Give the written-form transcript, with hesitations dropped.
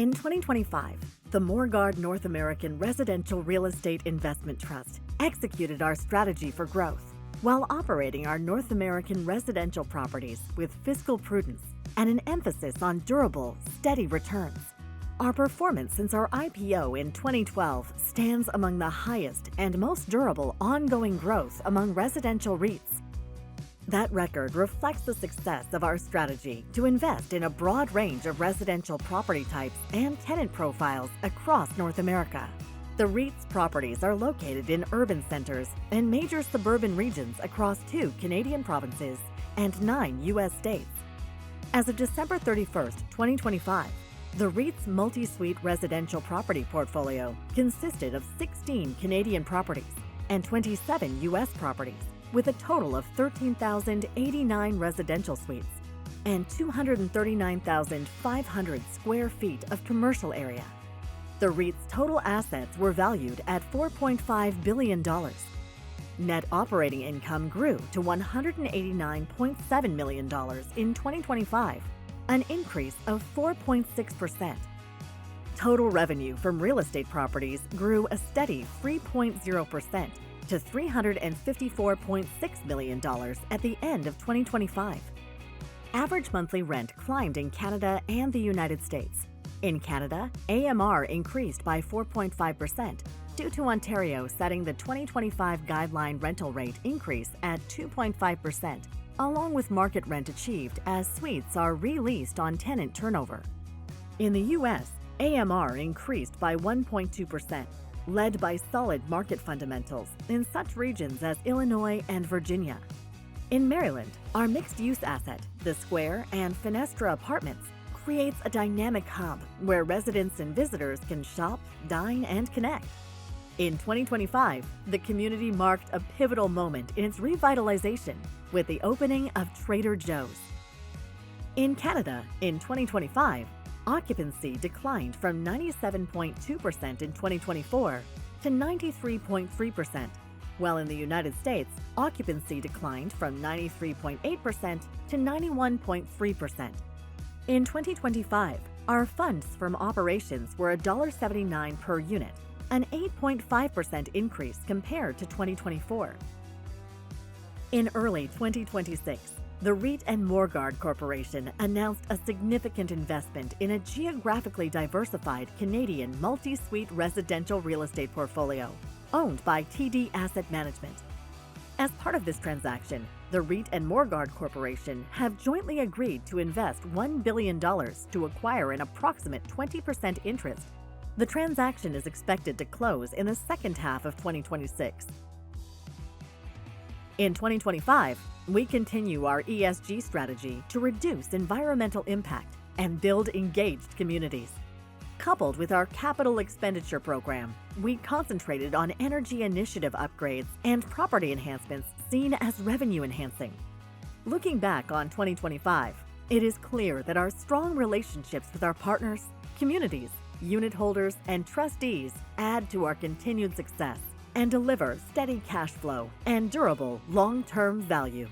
In 2025, the Morguard North American Residential Real Estate Investment Trust executed our strategy for growth while operating our North American residential properties with fiscal prudence and an emphasis on durable, steady returns. Our performance since our IPO in 2012 stands among the highest and most durable ongoing growth among residential REITs. That record reflects the success of our strategy to invest in a broad range of residential property types and tenant profiles across North America. The REIT's properties are located in urban centers and major suburban regions across 2 Canadian provinces and 9 U.S. states. As of December 31st, 2025, the REIT's multi-suite residential property portfolio consisted of 16 Canadian properties and 27 U.S. properties, with a total of 13,089 residential suites and 239,500 square feet of commercial area. The REIT's total assets were valued at $4.5 billion. Net operating income grew to $189.7 million in 2025, an increase of 4.6%. Total revenue from real estate properties grew a steady 3.0% to $354.6 million at the end of 2025. Average monthly rent climbed in Canada and the United States. In Canada, AMR increased by 4.5% due to Ontario setting the 2025 guideline rental rate increase at 2.5%, along with market rent achieved as suites are re-leased on tenant turnover. In the U.S., AMR increased by 1.2%, led by solid market fundamentals in such regions as Illinois and Virginia. In Maryland, our mixed-use asset, the Square and Fenestra Apartments, creates a dynamic hub where residents and visitors can shop, dine, and connect. In 2025, the community marked a pivotal moment in its revitalization with the opening of Trader Joe's. In Canada, in 2025, occupancy declined from 97.2% in 2024 to 93.3%, while in the United States, occupancy declined from 93.8% to 91.3%. In 2025, our funds from operations were $1.79 per unit, an 8.5% increase compared to 2024. In early 2026, the REIT and Morguard Corporation announced a significant investment in a geographically diversified Canadian multi-suite residential real estate portfolio owned by TD Asset Management. As part of this transaction, the REIT and Morguard Corporation have jointly agreed to invest $1 billion to acquire an approximate 20% interest. The transaction is expected to close in the second half of 2026. In 2025, we continue our ESG strategy to reduce environmental impact and build engaged communities. Coupled with our capital expenditure program, we concentrated on energy initiative upgrades and property enhancements seen as revenue enhancing. Looking back on 2025, it is clear that our strong relationships with our partners, communities, unit holders, and trustees add to our continued success and deliver steady cash flow and durable long-term value.